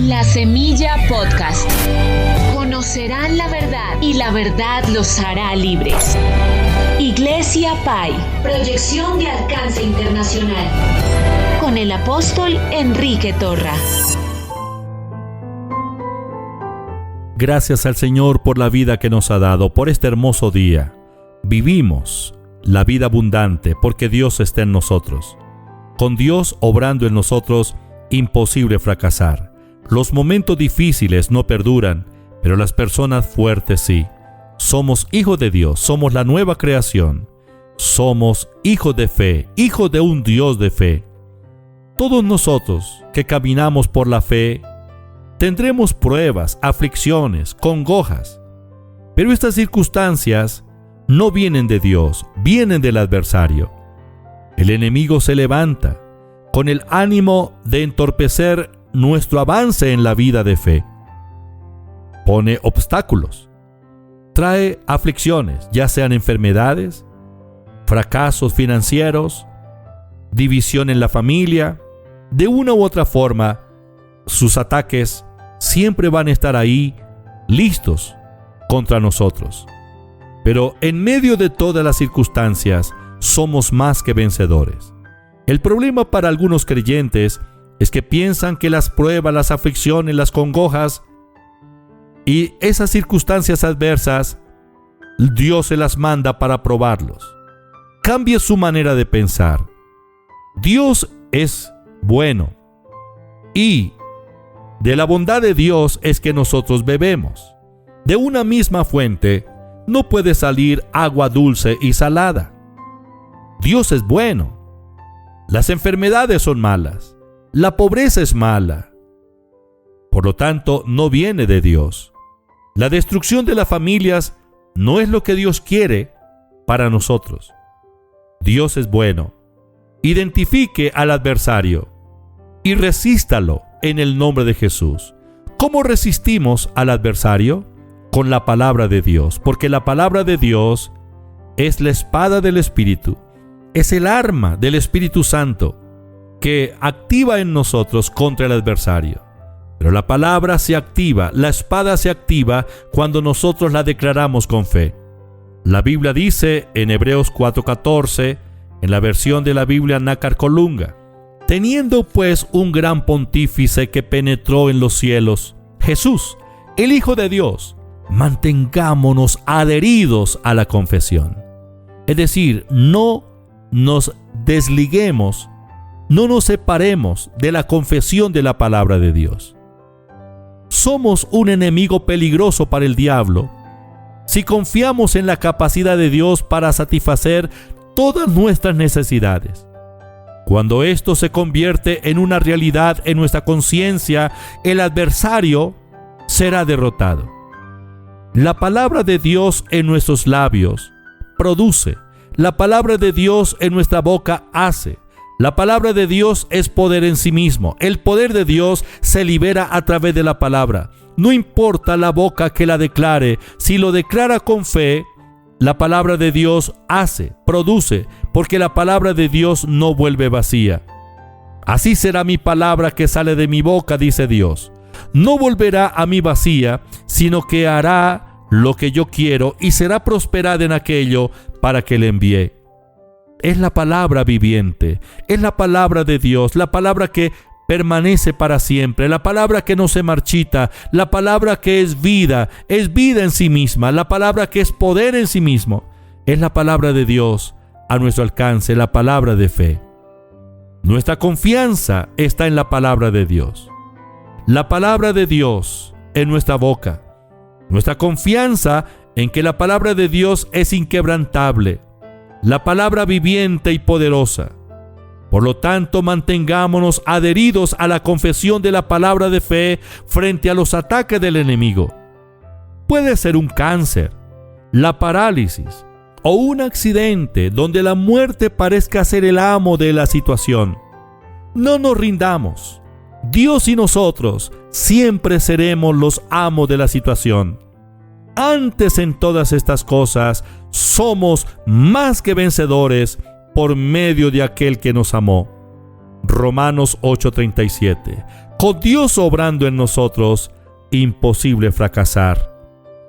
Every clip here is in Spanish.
La Semilla Podcast. Conocerán la verdad y la verdad los hará libres. Iglesia Pai. Proyección de alcance internacional. Con el apóstol Enrique Torra. Gracias al Señor por la vida que nos ha dado, por este hermoso día. Vivimos la vida abundante porque Dios está en nosotros. Con Dios obrando en nosotros, imposible fracasar. Los momentos difíciles no perduran, pero las personas fuertes sí. Somos hijos de Dios, somos la nueva creación. Somos hijos de fe, hijos de un Dios de fe. Todos nosotros que caminamos por la fe, tendremos pruebas, aflicciones, congojas. Pero estas circunstancias no vienen de Dios, vienen del adversario. El enemigo se levanta con el ánimo de entorpecer nuestro avance en la vida de fe. Pone obstáculos, trae aflicciones, ya sean enfermedades, fracasos financieros, división en la familia. De una u otra forma, sus ataques siempre van a estar ahí, listos contra nosotros. Pero en medio de todas las circunstancias, somos más que vencedores. El problema para algunos creyentes es que piensan que las pruebas, las aflicciones, las congojas y esas circunstancias adversas, Dios se las manda para probarlos. Cambie su manera de pensar. Dios es bueno y de la bondad de Dios es que nosotros bebemos. De una misma fuente no puede salir agua dulce y salada. Dios es bueno. Las enfermedades son malas. La pobreza es mala. Por lo tanto, no viene de Dios. La destrucción de las familias no es lo que Dios quiere para nosotros. Dios es bueno. Identifique al adversario y resístalo en el nombre de Jesús. ¿Cómo resistimos al adversario? Con la palabra de Dios, porque la palabra de Dios es la espada del Espíritu, es el arma del Espíritu Santo que activa en nosotros contra el adversario. Pero la palabra se activa, la espada se activa cuando nosotros la declaramos con fe. La Biblia dice en Hebreos 4:14, en la versión de la Biblia Nácar Colunga: teniendo pues un gran pontífice que penetró en los cielos, Jesús, el Hijo de Dios, mantengámonos adheridos a la confesión. Es decir, no nos desliguemos, no nos separemos de la confesión de la palabra de Dios. Somos un enemigo peligroso para el diablo si confiamos en la capacidad de Dios para satisfacer todas nuestras necesidades. Cuando esto se convierte en una realidad en nuestra conciencia, el adversario será derrotado. La palabra de Dios en nuestros labios produce. La palabra de Dios en nuestra boca hace. La palabra de Dios es poder en sí mismo. El poder de Dios se libera a través de la palabra. No importa la boca que la declare, si lo declara con fe, la palabra de Dios hace, produce, porque la palabra de Dios no vuelve vacía. Así será mi palabra que sale de mi boca, dice Dios. No volverá a mí vacía, sino que hará lo que yo quiero y será prosperada en aquello para que le envié. Es la palabra viviente, es la palabra de Dios, la palabra que permanece para siempre, la palabra que no se marchita, la palabra que es vida en sí misma, la palabra que es poder en sí mismo. Es la palabra de Dios a nuestro alcance, la palabra de fe. Nuestra confianza está en la palabra de Dios. La palabra de Dios en nuestra boca. Nuestra confianza en que la palabra de Dios es inquebrantable, la palabra viviente y poderosa. Por lo tanto, mantengámonos adheridos a la confesión de la palabra de fe frente a los ataques del enemigo. Puede ser un cáncer, la parálisis o un accidente donde la muerte parezca ser el amo de la situación. No nos rindamos. Dios y nosotros siempre seremos los amos de la situación. Antes en todas estas cosas, somos más que vencedores por medio de aquel que nos amó. Romanos 8:37. Con Dios obrando en nosotros, imposible fracasar.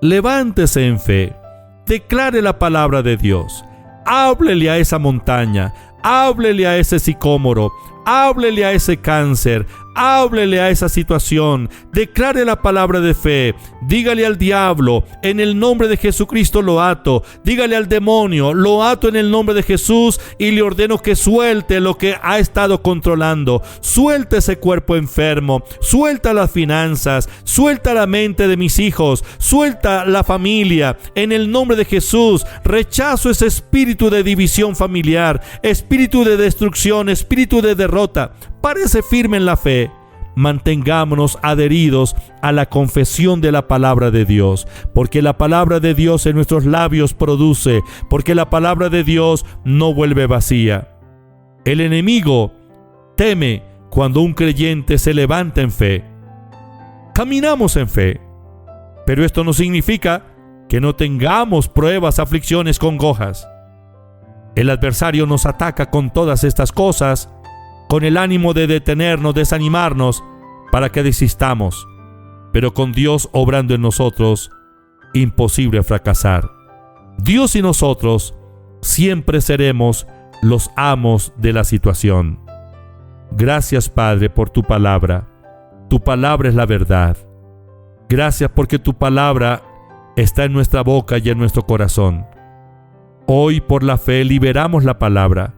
Levántese en fe, declare la palabra de Dios, háblele a esa montaña, háblele a ese sicómoro, háblele a ese cáncer, háblele a esa situación, declare la palabra de fe, dígale al diablo, en el nombre de Jesucristo lo ato, dígale al demonio, lo ato en el nombre de Jesús y le ordeno que suelte lo que ha estado controlando, suelte ese cuerpo enfermo, suelta las finanzas, suelta la mente de mis hijos, suelta la familia, en el nombre de Jesús. Rechazo ese espíritu de división familiar, espíritu de destrucción, espíritu de derrota. Párese firme en la fe. Mantengámonos adheridos a la confesión de la palabra de Dios, porque la palabra de Dios en nuestros labios produce, porque la palabra de Dios no vuelve vacía. El enemigo teme cuando un creyente se levanta en fe. Caminamos en fe, pero esto no significa que no tengamos pruebas, aflicciones, congojas. El adversario nos ataca con todas estas cosas, con el ánimo de detenernos, desanimarnos, para que desistamos. Pero con Dios obrando en nosotros, imposible fracasar. Dios y nosotros siempre seremos los amos de la situación. Gracias, Padre, por tu palabra. Tu palabra es la verdad. Gracias porque tu palabra está en nuestra boca y en nuestro corazón. Hoy, por la fe, liberamos la palabra,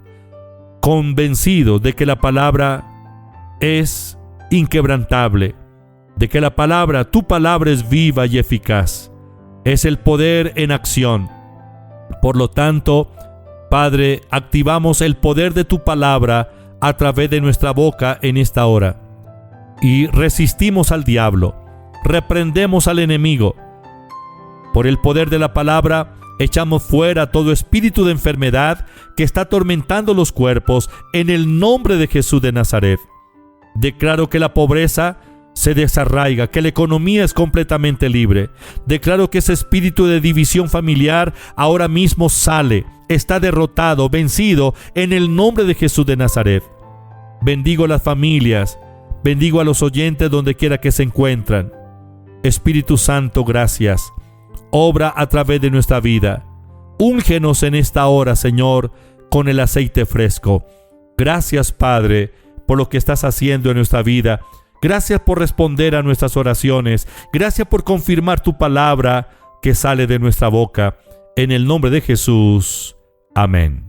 convencido de que la palabra es inquebrantable, de que la palabra, tu palabra es viva y eficaz, es el poder en acción. Por lo tanto, Padre, activamos el poder de tu palabra a través de nuestra boca en esta hora y resistimos al diablo, reprendemos al enemigo. Por el poder de la palabra, echamos fuera todo espíritu de enfermedad que está atormentando los cuerpos en el nombre de Jesús de Nazaret. Declaro que la pobreza se desarraiga, que la economía es completamente libre. Declaro que ese espíritu de división familiar ahora mismo sale, está derrotado, vencido en el nombre de Jesús de Nazaret. Bendigo las familias, bendigo a los oyentes donde quiera que se encuentran. Espíritu Santo, gracias. Obra a través de nuestra vida. Úngenos en esta hora, Señor, con el aceite fresco. Gracias, Padre, por lo que estás haciendo en nuestra vida. Gracias por responder a nuestras oraciones. Gracias por confirmar tu palabra que sale de nuestra boca. En el nombre de Jesús. Amén.